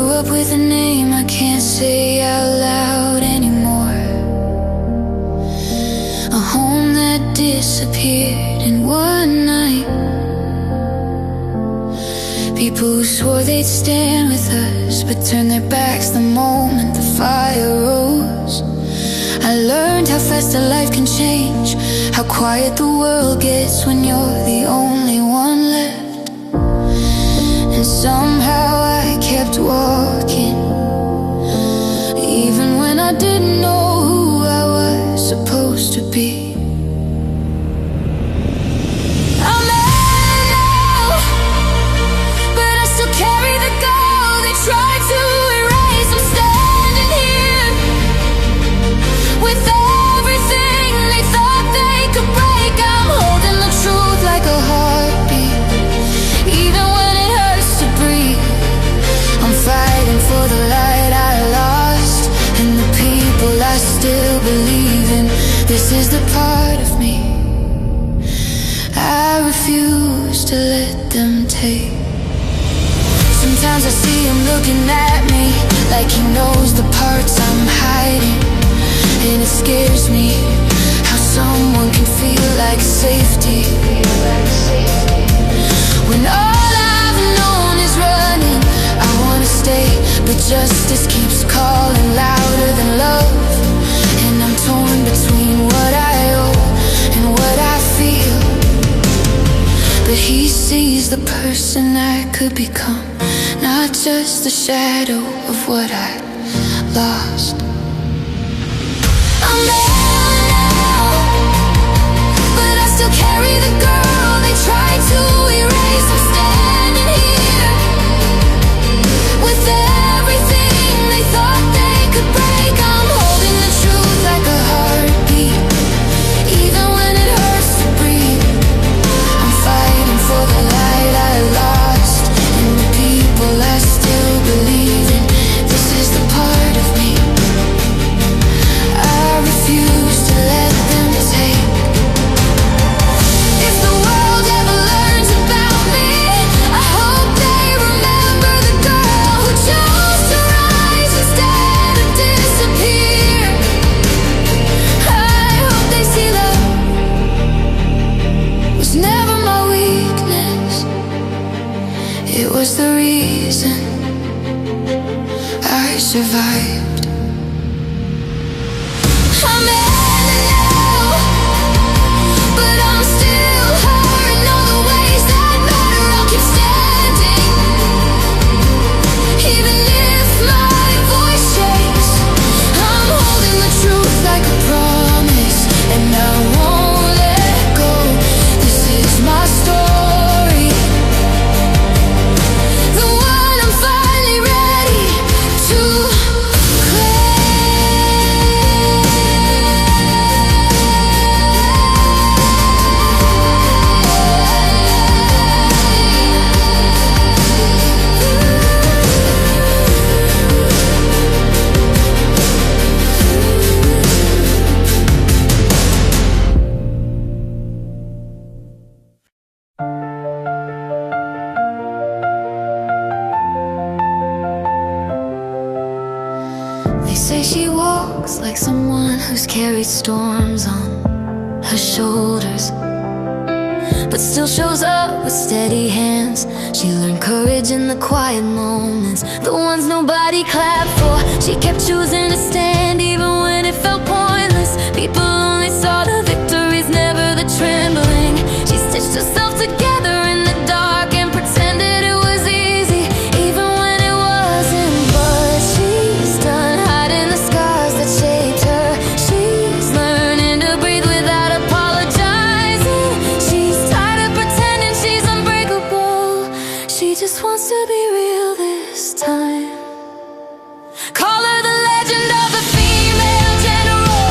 grew up with a name I can't say out loud anymore. A home that disappeared in one night. People who swore they'd stand with us, but turned their backs the moment the fire rose. I learned how fast a life can change, how quiet the world gets when you're the only one left. And somehow I kept walking, even when I didn't know who I was supposed to be. I'm mad now, but I still carry the gold they tried to erase. I'm standing here with everything they thought they could break. I'm holding the truth like a heartbeat, even when it hurts to breathe. I'm fighting for the light I lost, and the people I still believe in. This is the part of me I refuse to let them take. Sometimes I see him looking at me like he knows the parts I'm hiding, and it scares me how someone can feel like safety when all I've known is running. I wanna stay, but justice keeps calling louder than love. And I'm torn between what I owe and what I feel. But he sees the person I could become, not just the shadow of what I lost. I'm there now, but I still carry the girl they tried to erase. I'm standing here with everything they thought they could break. I'm holding the truth like a heartbeat, even when it hurts to breathe. I'm fighting for the light I lost, and the people I still believe in. This is the part of me I refuse to let them take. If the world ever learns about me, I hope they remember the girl who chose to rise instead of disappear. I hope they see love was never my weakness. It was the reason I survived. I'm mad now, but I'm still hurting all the ways that matter. I'll keep standing, even if my voice shakes. I'm holding the truth like a promise, and I won't let go. This is my story, the one I'm finally ready to They say she walks like someone who's carried storms on her shoulders, but still shows up with steady hands. She learned courage in the quiet moments, the ones nobody clapped for. She kept choosing to stand even when it felt pointless. People only saw the victories, never the trembling. She stitched herself together in the dark and pretended it was easy, even when it wasn't. But she's done hiding the scars that shaped her. She's learning to breathe without apologizing. She's tired of pretending she's unbreakable. She just wants to be real this time. Call her the legend of the female general.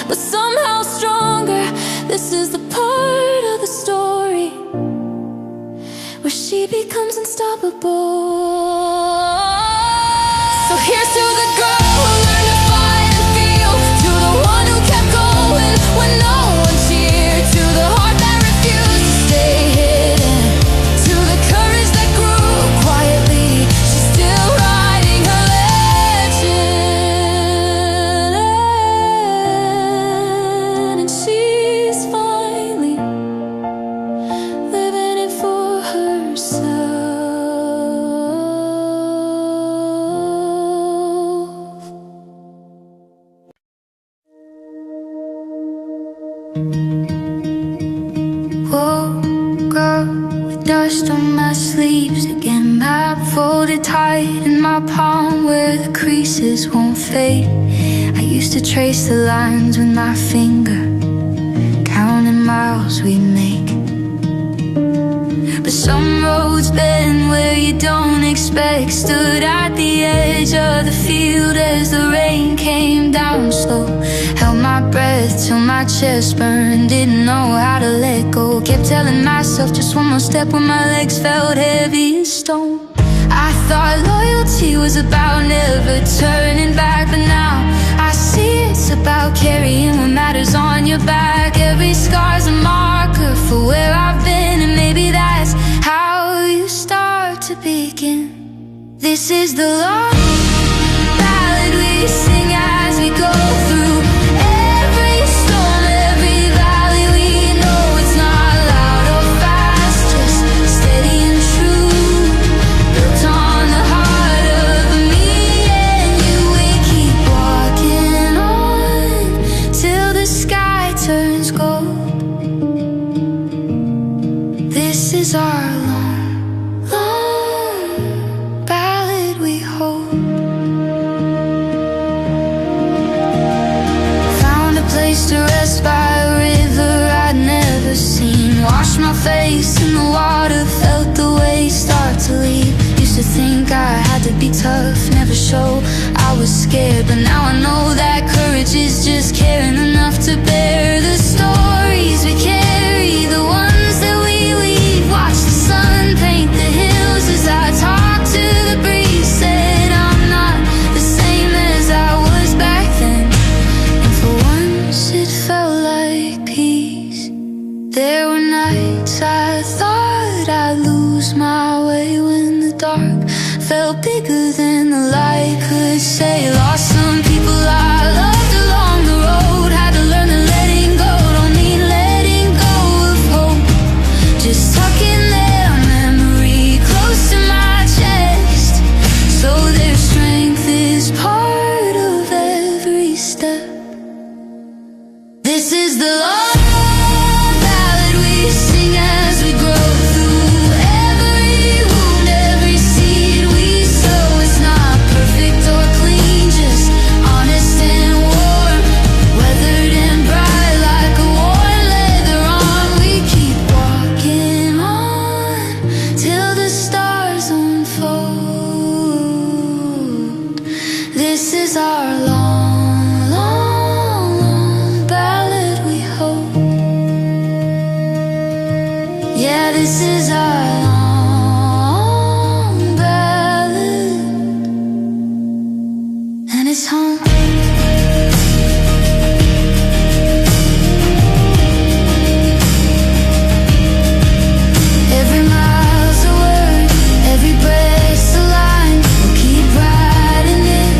but somehow stronger. This is the part of the story where she becomes unstoppable. So here's to the girl who learned to fight and feel, to the one who kept going when no one's here, to the heart that refused to stay hidden, to the courage that grew quietly. She's still writing her legend, and she's finally living it for herself. Woke up with dust on my sleeves again, map folded tight in my palm where the creases won't fade. I used to trace the lines with my finger, counting miles we make. But some roads bend where you don't expect. Stood at the edge of the field as the rain came down slow. Held my breath till my chest burned, didn't know how to let go. Kept telling myself just one more step when my legs felt heavy as stone. I thought loyalty was about never turning back, but now I see it's about carrying what matters on your back. Every scar's a marker for where I've been, and maybe that's how you start to begin. This is the long ballad we sing as we go through every storm, every valley. We know it's not loud or fast, just steady and true, built on the heart of me and you. We keep walking on till the sky turns gold. This is our long, long ballad we hold. Found a place to rest by a river I'd never seen. Washed my face in the water, felt the waves start to leave. Used to think I had to be tough, never show I was scared, but now I know that courage is just caring enough to bear the stories we carry, the ones that we leave. Watch the sun paint the hills as I talk to the breeze. Said I'm not the same as I was back then, and for once it felt like peace. There were nights I thought I'd lose my way when the dark felt bigger than the light could say. Lost some people I loved along the road, had to learn that letting go don't mean letting go of hope. Just tucking their memory close to my chest, so their strength is part of every step. This is the long ballad we sing as we grow through every wound, every seed we sow. It's not perfect or clean, just honest and warm, weathered and bright like a worn leather arm. We keep walking on till the stars unfold. This is our long, long, long ballad we hold. Yeah, this is our long ballad, and it's home. Every mile's a word, every breath's a line. We'll keep writing it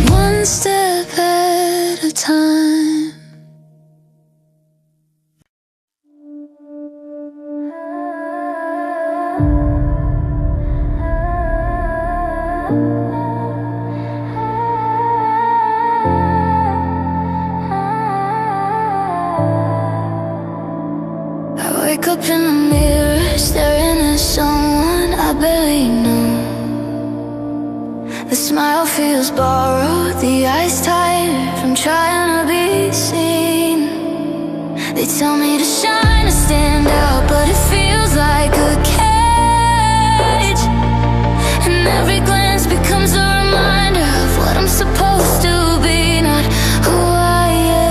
one step at a time. I wake up in the mirror, staring at someone I barely know. The smile feels borrowed, the eyes tired from trying to be seen. They tell me to shine, to stand out, but it feels like a cage. And every glance becomes a reminder of what I'm supposed to be, not who I am.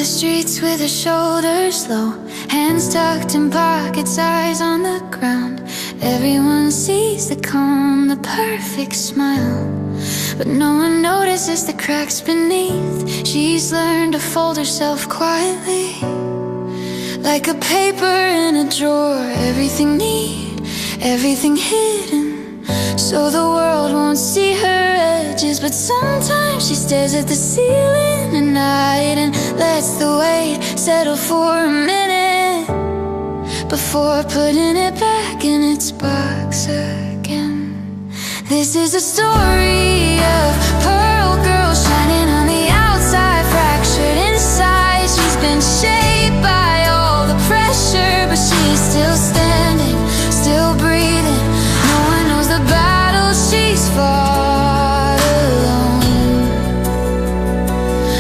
the streets with her shoulders low, hands tucked in pockets, eyes on the ground. Everyone sees the calm, the perfect smile, but no one notices the cracks beneath. She's learned to fold herself quietly, like a paper in a drawer. Everything neat, everything hidden, so the world won't see her edges. But sometimes she stares at the ceiling at night and lets the weight settle for a minute before putting it back in its box again. This is a story of pearl girl shining on the outside, fractured inside. She's been shaped by all the pressure, but she's still standing, still breathing. No one knows the battle she's fought alone,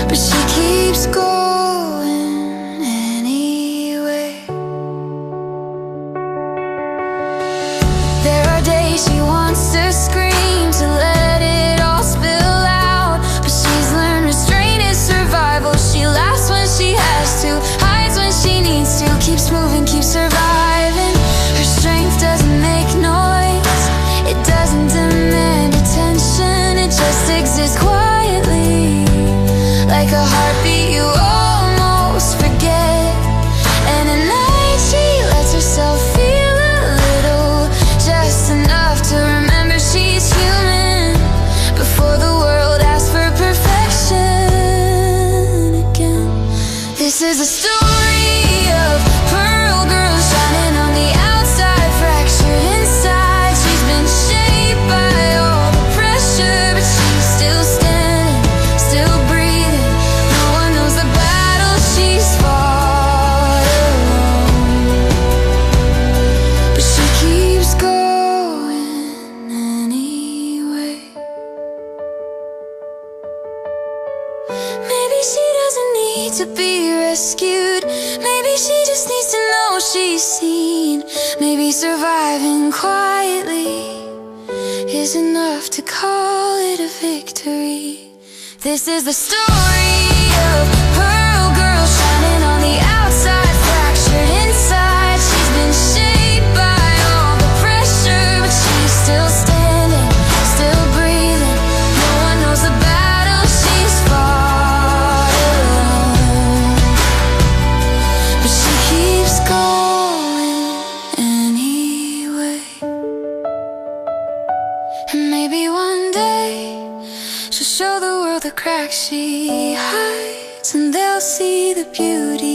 but she keeps going anyway. There are days she wants to scream, to let it all spill out, but she's learned restraint is survival. She laughs when she has to, hides when she needs to, keeps moving, keeps surviving. Her strength doesn't make noise, it doesn't demand attention, it just exists quietly, like a heartbeat you almost forget. And at night she lets herself feel a little, just enough to remember she's human, before the world asks for perfection again. This is a story of pearl girl shining on the outside, fractured inside. She's been shaped by all the pressure, but she's still standing, still breathing. No one knows the battle she's fought alone, but she keeps going anyway. Maybe she doesn't need to be rescued, maybe she just needs to know she's seen. Maybe surviving quietly is enough to call it a victory. This is the story of pearl girl shining on the outside, fractured inside. She's been shaped by all the pressure, but she's still standing, still breathing. No one knows the battle she's fought alone, but she keeps going anyway. And maybe one day she'll show the world the cracks she hides, and they'll see the beauty